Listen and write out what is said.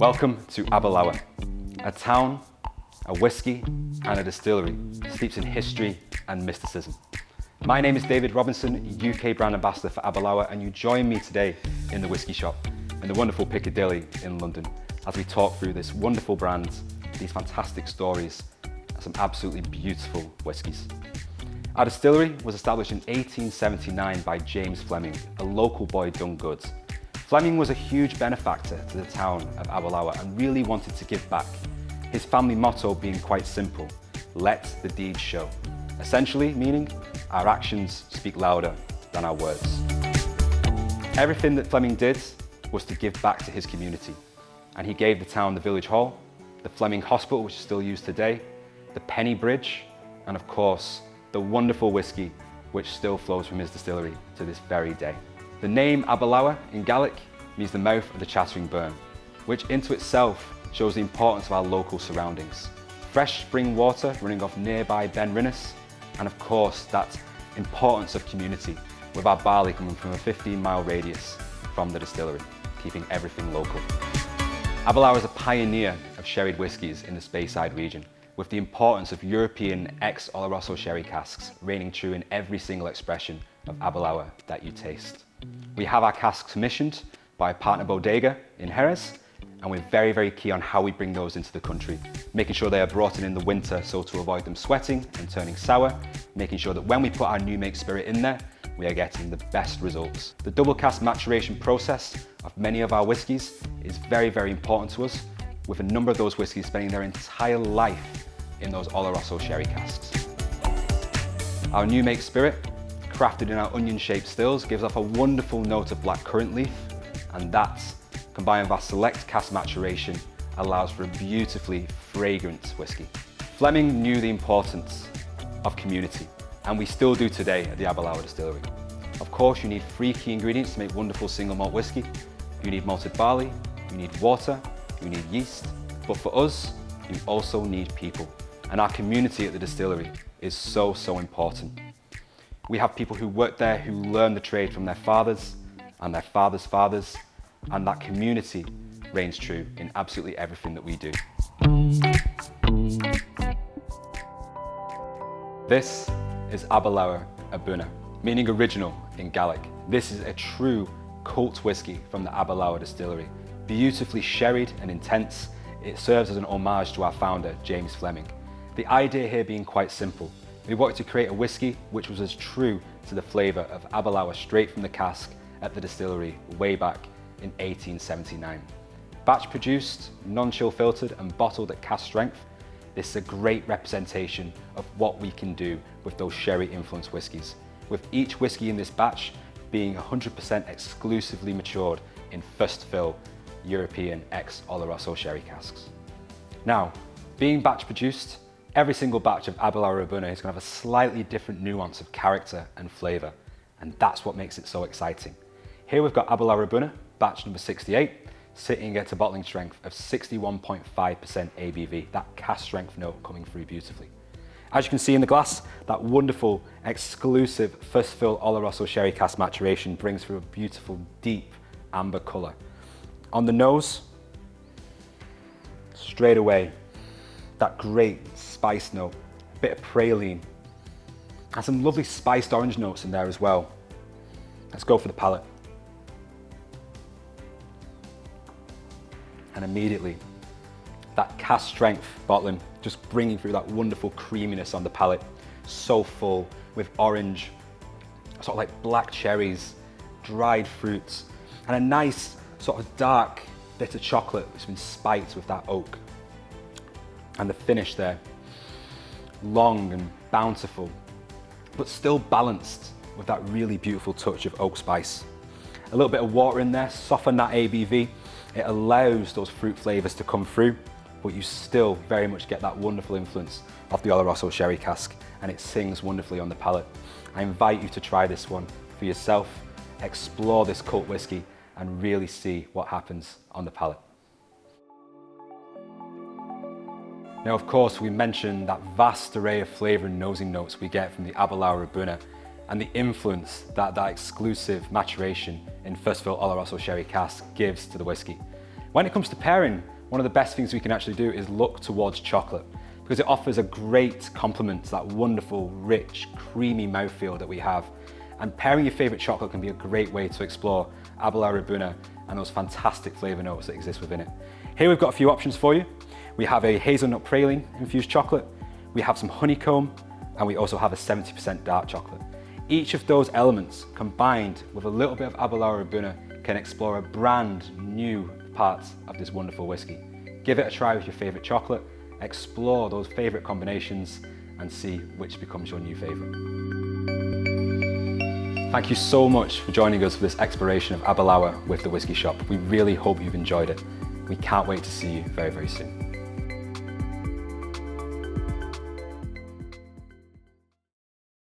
Welcome to Aberlour, a town, a whiskey and a distillery steeped in history and mysticism. My name is David Robinson, UK brand ambassador for Aberlour, and you join me today in the Whisky Shop in the wonderful Piccadilly in London as we talk through this wonderful brand, these fantastic stories and some absolutely beautiful whiskies. Our distillery was established in 1879 by James Fleming, a local boy done good. Fleming was a huge benefactor to the town of Aberlour and really wanted to give back. His family motto being quite simple: let the deeds show. Essentially meaning our actions speak louder than our words. Everything that Fleming did was to give back to his community, and he gave the town the village hall, the Fleming Hospital, which is still used today, the Penny Bridge, and of course the wonderful whiskey which still flows from his distillery to this very day. The name Aberlour in Gaelic means the mouth of the chattering burn, which into itself shows the importance of our local surroundings. Fresh spring water running off nearby Ben Rinnes, and of course that importance of community, with our barley coming from a 15-mile radius from the distillery, keeping everything local. Aberlour is a pioneer of sherried whiskies in the Speyside region, with the importance of European ex-Oloroso sherry casks reigning true in every single expression of Aberlour that you taste. We have our casks commissioned by a partner bodega in Jerez, and we're very, very key on how we bring those into the country, making sure they are brought in the winter so to avoid them sweating and turning sour, making sure that when we put our new make spirit in there, we are getting the best results. The double cask maturation process of many of our whiskies is very, very important to us, with a number of those whiskies spending their entire life in those Oloroso sherry casks. Our new make spirit, crafted in our onion-shaped stills, gives off a wonderful note of black currant leaf, and that, combined with our select cask maturation, allows for a beautifully fragrant whiskey. Fleming knew the importance of community, and we still do today at the Aberlour Distillery. Of course, you need 3 key ingredients to make wonderful single malt whiskey. You need malted barley, you need water, you need yeast, but for us, you also need people. And our community at the distillery is so, so important. We have people who work there who learn the trade from their fathers and their fathers' fathers, and that community reigns true in absolutely everything that we do. This is Aberlour A'Bunadh, meaning original in Gaelic. This is a true cult whiskey from the Aberlour Distillery. Beautifully sherried and intense, it serves as an homage to our founder, James Fleming. The idea here being quite simple. We wanted to create a whiskey which was as true to the flavour of Aberlour straight from the cask at the distillery way back in 1879. Batch produced, non-chill filtered and bottled at cask strength, this is a great representation of what we can do with those sherry influenced whiskies, with each whiskey in this batch being 100% exclusively matured in first fill European ex-Oloroso sherry casks. Now, being batch produced, every single batch of Aberlour A'Bunadh is going to have a slightly different nuance of character and flavour, and that's what makes it so exciting. Here we've got Aberlour A'Bunadh, batch number 68, sitting at a bottling strength of 61.5% ABV, that cask strength note coming through beautifully. As you can see in the glass, that wonderful exclusive first fill Oloroso sherry cask maturation brings through a beautiful deep amber colour. On the nose, straight away, that great spice note, a bit of praline, and some lovely spiced orange notes in there as well. Let's go for the palate. And immediately, that cask strength bottling, just bringing through that wonderful creaminess on the palate, so full with orange, sort of like black cherries, dried fruits, and a nice sort of dark bit of chocolate that's been spiked with that oak. And the finish there, long and bountiful, but still balanced with that really beautiful touch of oak spice. A little bit of water in there, soften that ABV. It allows those fruit flavors to come through, but you still very much get that wonderful influence of the Oloroso sherry cask, and it sings wonderfully on the palate. I invite you to try this one for yourself, explore this cult whiskey, and really see what happens on the palate. Now, of course, we mentioned that vast array of flavour and nosing notes we get from the Aberlour A'Bunadh and the influence that that exclusive maturation in first fill Oloroso sherry cask gives to the whiskey. When it comes to pairing, one of the best things we can actually do is look towards chocolate, because it offers a great complement to that wonderful, rich, creamy mouthfeel that we have. And pairing your favorite chocolate can be a great way to explore Aberlour A'Bunadh and those fantastic flavor notes that exist within it. Here we've got a few options for you. We have a hazelnut praline infused chocolate, we have some honeycomb, and we also have a 70% dark chocolate. Each of those elements combined with a little bit of Aberlour A'Bunadh can explore a brand new part of this wonderful whiskey. Give it a try with your favorite chocolate, explore those favorite combinations and see which becomes your new favorite. Thank you so much for joining us for this exploration of Aberlour with the Whisky Shop. We really hope you've enjoyed it. We can't wait to see you very, very soon.